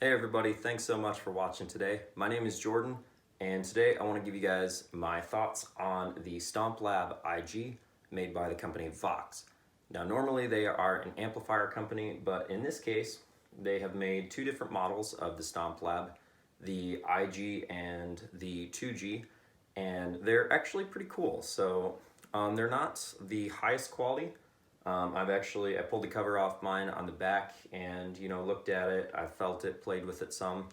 Hey everybody, thanks so much for watching today. My name is Jordan, and today I want to give you guys my thoughts on the Stomplab IG made by the company Vox. Now normally they are an amplifier company, but in this case they have made two different models of the Stomplab, the IG and the 2G, and they're actually pretty cool. So they're not the highest quality. I pulled the cover off mine on the back and, looked at it, I felt it, played with it some.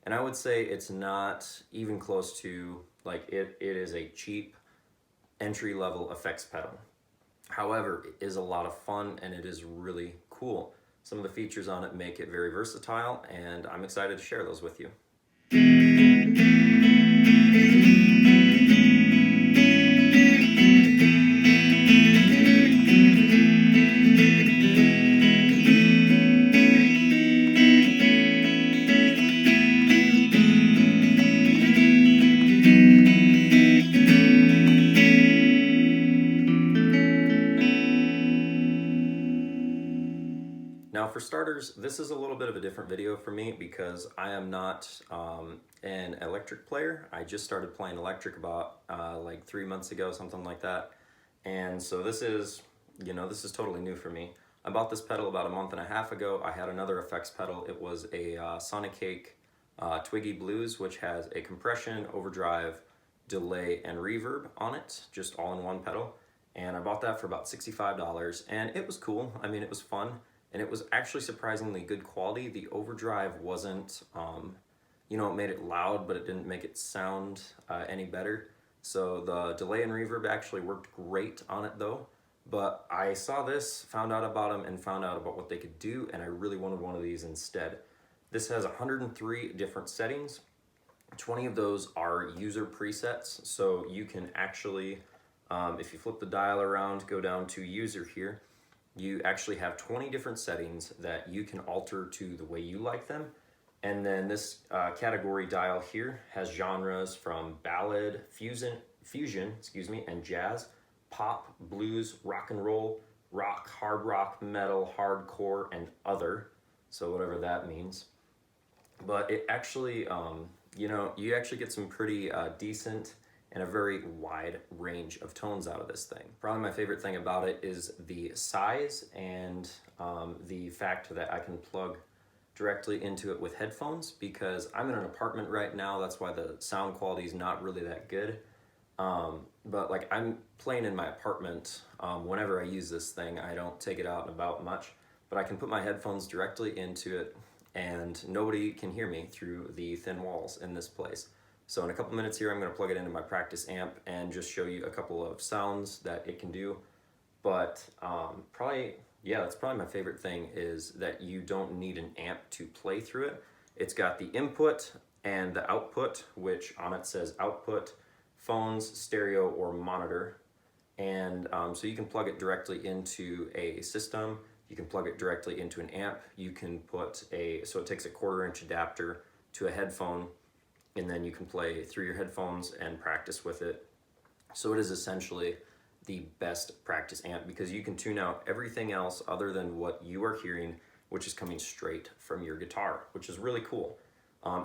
And I would say it's not even close to, it is a cheap entry level effects pedal. However, it is a lot of fun and it is really cool. Some of the features on it make it very versatile, and I'm excited to share those with you. Now for starters, this is a little bit of a different video for me because I am not an electric player. I just started playing electric about like 3 months ago, something like that. And so this is totally new for me. I bought this pedal about a month and a half ago. I had another effects pedal. It was a Sonic Cake Twiggy Blues, which has a compression, overdrive, delay, and reverb on it, just all in one pedal. And I bought that for about $65, and it was cool. I mean, it was fun. And it was actually surprisingly good quality. The overdrive wasn't, it made it loud, but it didn't make it sound any better. So the delay and reverb actually worked great on it though. But I saw this, found out about them, and found out about what they could do, and I really wanted one of these instead. This has 103 different settings. 20 of those are user presets, so you can actually, if you flip the dial around, go down to user here, you actually have 20 different settings that you can alter to the way you like them. And then this category dial here has genres from ballad, fusion, and jazz, pop, blues, rock and roll, rock, hard rock, metal, hardcore, and other. So whatever that means. But it actually, you actually get some pretty decent and a very wide range of tones out of this thing. Probably my favorite thing about it is the size and the fact that I can plug directly into it with headphones, because I'm in an apartment right now. That's why the sound quality is not really that good. But like, I'm playing in my apartment. Whenever I use this thing, I don't take it out and about much, but I can put my headphones directly into it and nobody can hear me through the thin walls in this place. So in a couple minutes here, I'm going to plug it into my practice amp and just show you a couple of sounds that it can do. But that's probably my favorite thing, is that you don't need an amp to play through it. It's got the input and the output, which on it says output, phones, stereo, or monitor. And so you can plug it directly into a system. You can plug it directly into an amp. You can put so it takes a 1/4-inch adapter to a headphone, and then you can play through your headphones and practice with it. So it is essentially the best practice amp because you can tune out everything else other than what you are hearing, which is coming straight from your guitar, which is really cool.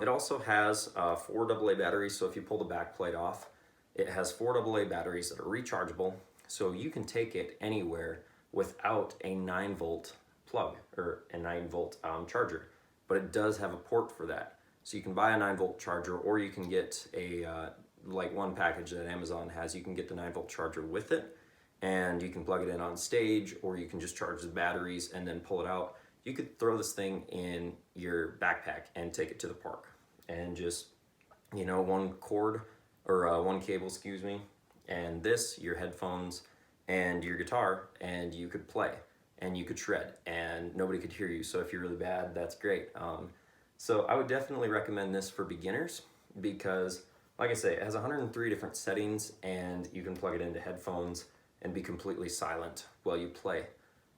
It also has 4 AA batteries, so if you pull the back plate off, it has 4 AA batteries that are rechargeable, so you can take it anywhere without a 9-volt plug or a 9-volt charger, but it does have a port for that. So you can buy a 9-volt charger, or you can get a, like one package that Amazon has, you can get the 9-volt charger with it, and you can plug it in on stage, or you can just charge the batteries and then pull it out. You could throw this thing in your backpack and take it to the park, and just, one cord, or one cable, and your headphones, and your guitar, and you could play, and you could shred, and nobody could hear you. So if you're really bad, that's great. So I would definitely recommend this for beginners because, like I say, it has 103 different settings, and you can plug it into headphones and be completely silent while you play.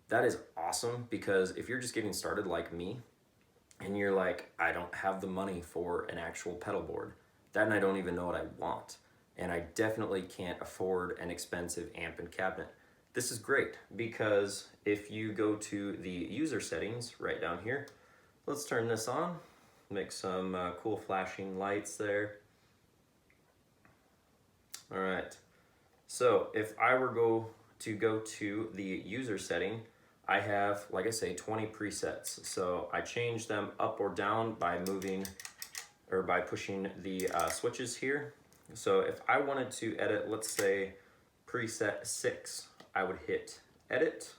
That is awesome, because if you're just getting started like me and you're like, I don't have the money for an actual pedal board, then I don't even know what I want, and I definitely can't afford an expensive amp and cabinet. This is great because if you go to the user settings right down here, let's turn this on. make some cool flashing lights there. All right, so if I were to go to the user setting, I have, like I say, 20 presets. So I change them up or down by moving or by pushing the switches here. So if I wanted to edit, let's say preset 6, I would hit edit,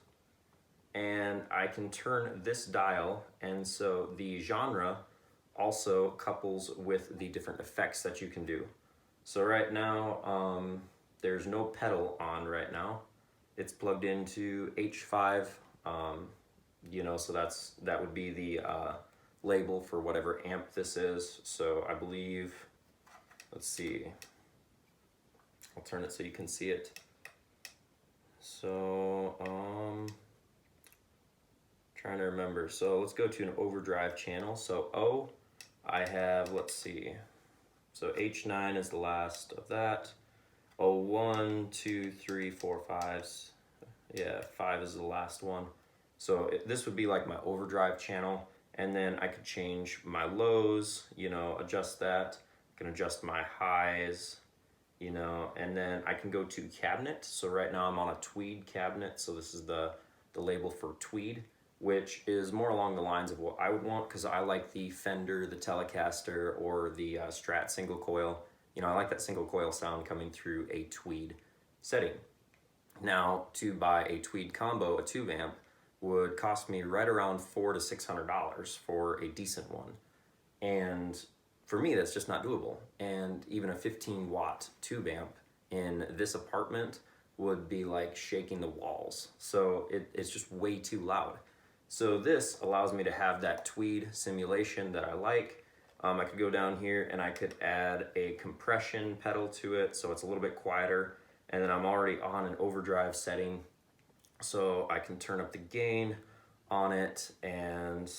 and I can turn this dial, and so the genre also couples with the different effects that you can do. So right now, there's no pedal on right now. It's plugged into H5, you know, so that would be the label for whatever amp this is. So I believe, let's see, I'll turn it so you can see it. So, trying to remember. So let's go to an overdrive channel. So O, I have, let's see, so H9 is the last of that. Oh, 1, 2, 3, 4, 5. Yeah, 5 is the last one. So this would be like my overdrive channel, and then I could change my lows, you know, adjust that. I can adjust my highs, you know, and then I can go to cabinet. So right now I'm on a tweed cabinet. So this is the label for tweed, which is more along the lines of what I would want, because I like the Fender, the Telecaster, or the Strat single coil. You know, I like that single coil sound coming through a tweed setting. Now, to buy a tweed combo, a tube amp, would cost me right around $400 to $600 for a decent one. And for me, that's just not doable. And even a 15-watt tube amp in this apartment would be like shaking the walls. So it's just way too loud. So this allows me to have that tweed simulation that I like. I could go down here and I could add a compression pedal to it so it's a little bit quieter. And then I'm already on an overdrive setting, so I can turn up the gain on it and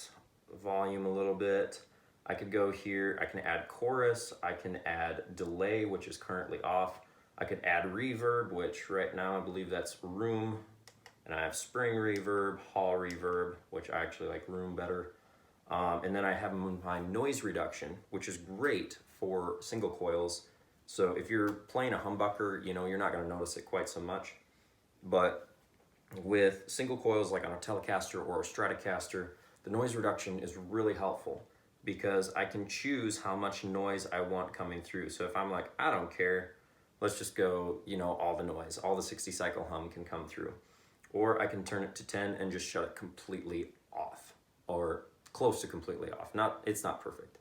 volume a little bit. I could go here, I can add chorus, I can add delay, which is currently off. I could add reverb, which right now I believe that's room. And I have spring reverb, hall reverb, which I actually like room better. And then I have my noise reduction, which is great for single coils. So if you're playing a humbucker, you know, you're not gonna notice it quite so much. But with single coils like on a Telecaster or a Stratocaster, the noise reduction is really helpful because I can choose how much noise I want coming through. So if I'm like, I don't care, let's just go, you know, all the noise, all the 60 cycle hum can come through. Or I can turn it to 10 and just shut it completely off, or close to completely off. It's not perfect.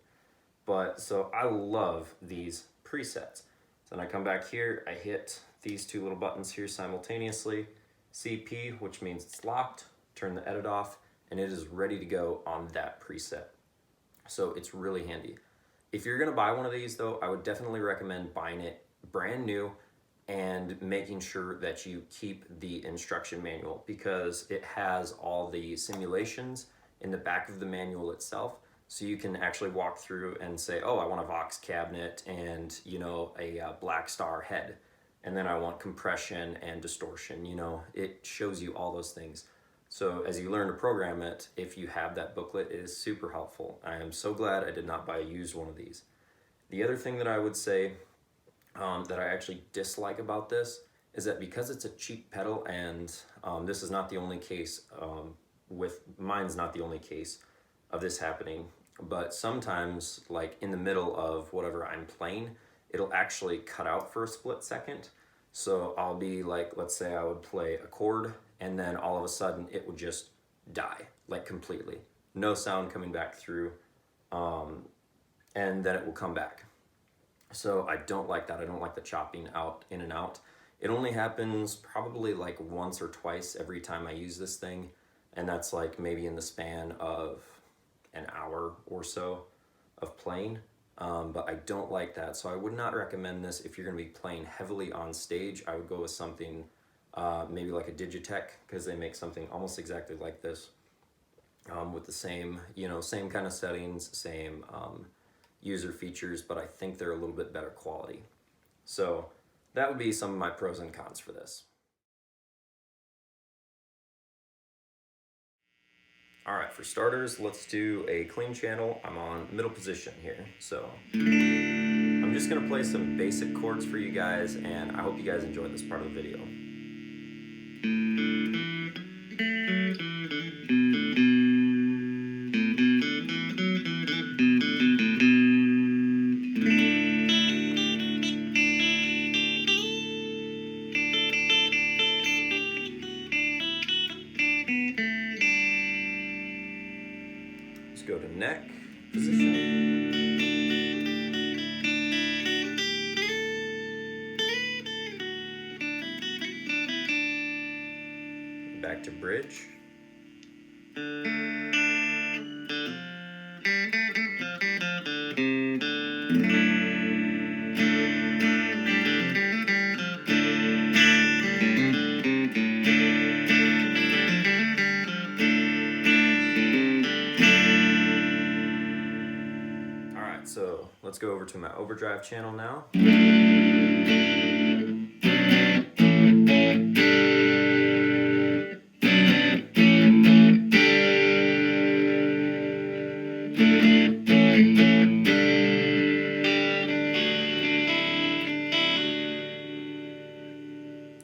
But so I love these presets. So then I come back here, I hit these two little buttons here simultaneously. CP, which means it's locked, turn the edit off, and it is ready to go on that preset. So it's really handy. If you're gonna buy one of these though, I would definitely recommend buying it brand new and making sure that you keep the instruction manual, because it has all the simulations in the back of the manual itself. So you can actually walk through and say, oh, I want a Vox cabinet and, you know, a Black Star head. And then I want compression and distortion, you know, it shows you all those things. So as you learn to program it, if you have that booklet, it is super helpful. I am so glad I did not buy a used one of these. The other thing that I would say that I actually dislike about this is that because it's a cheap pedal, and this is not the only case, mine's not the only case of this happening, but sometimes like in the middle of whatever I'm playing, it'll actually cut out for a split second. So I'll be like, let's say I would play a chord and then all of a sudden it would just die, like completely. No sound coming back through, and then it will come back. So I don't like that. I don't like the chopping out, in and out. It only happens probably like once or twice every time I use this thing. And that's like maybe in the span of an hour or so of playing. But I don't like that. So I would not recommend this if you're gonna be playing heavily on stage. I would go with something maybe like a Digitech, because they make something almost exactly like this with the same, you know, same kind of settings, same user features, but I think they're a little bit better quality. So that would be some of my pros and cons for this. All right, for starters, let's do a clean channel. I'm on middle position here. So I'm just gonna play some basic chords for you guys, and I hope you guys enjoy this part of the video. Let's go to neck position. Back to bridge. All right, so let's go over to my overdrive channel now.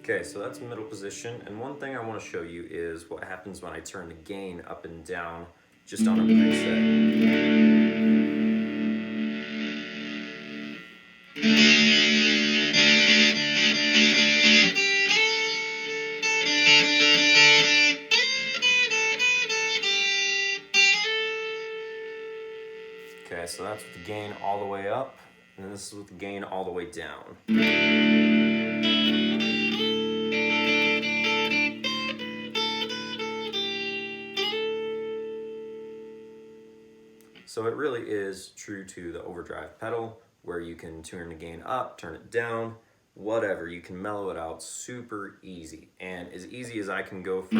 Okay, so that's middle position, and one thing I want to show you is what happens when I turn the gain up and down just on a preset. Okay, so that's with the gain all the way up, and this is with the gain all the way down. So it really is true to the overdrive pedal, where you can turn the gain up, turn it down, whatever. You can mellow it out super easy. And as easy as I can go from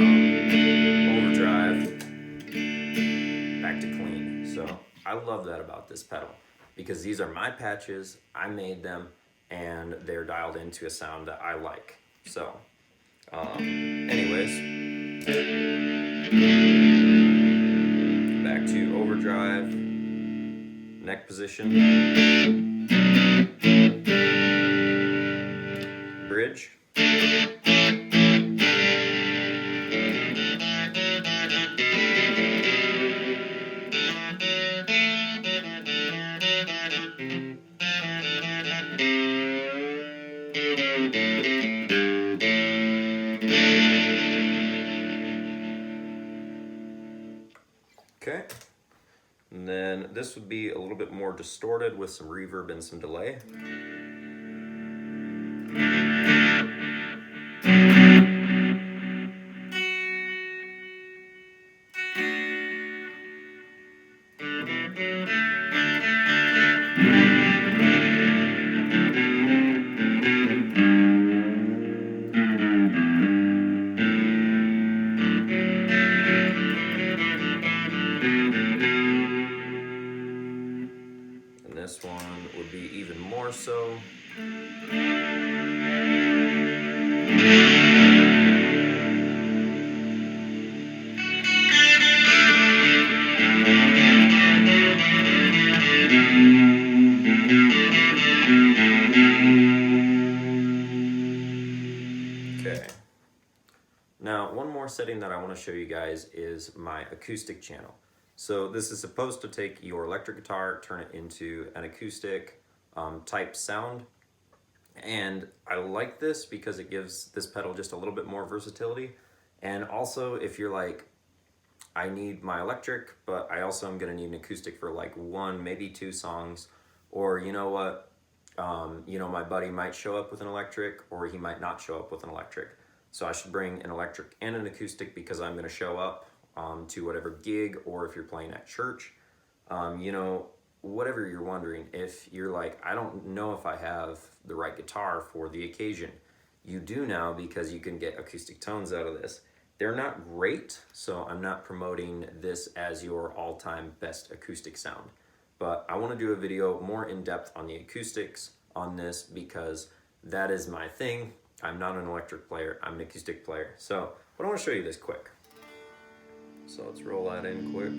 overdrive back to clean. So I love that about this pedal, because these are my patches, I made them, and they're dialed into a sound that I like. So, anyways, back to overdrive, neck position, bridge, okay. And then this would be a little bit more distorted with some reverb and some delay. This one would be even more so. Okay. Now, one more setting that I want to show you guys is my acoustic channel. So this is supposed to take your electric guitar, turn it into an acoustic type sound. And I like this because it gives this pedal just a little bit more versatility. And also, if you're like, I need my electric, but I also am gonna need an acoustic for like one, maybe two songs, or you know what, my buddy might show up with an electric, or he might not show up with an electric. So I should bring an electric and an acoustic because I'm gonna show up to whatever gig, or if you're playing at church, whatever you're wondering, if you're like, I don't know if I have the right guitar for the occasion, you do now, because you can get acoustic tones out of this. They're not great, so I'm not promoting this as your all-time best acoustic sound. But I want to do a video more in-depth on the acoustics on this, because that is my thing. I'm not an electric player, I'm an acoustic player. So, but I want to show you this quick. So let's roll that in quick.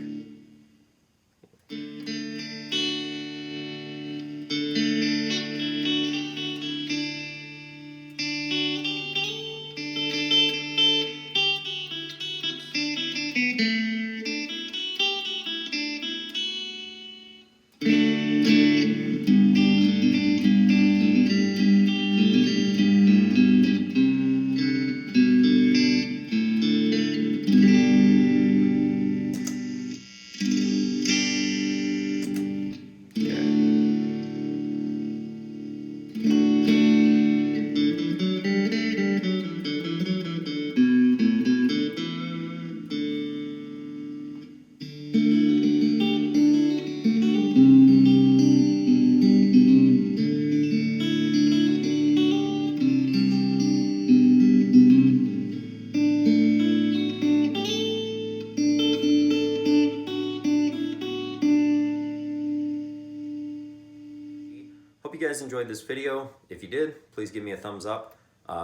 Hope you guys enjoyed this video. If you did, please give me a thumbs up.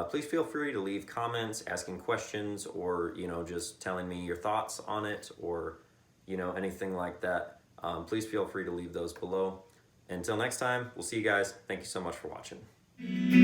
Please feel free to leave comments, asking questions, or just telling me your thoughts on it, or anything like that. Please feel free to leave those below. Until next time, we'll see you guys. Thank you so much for watching.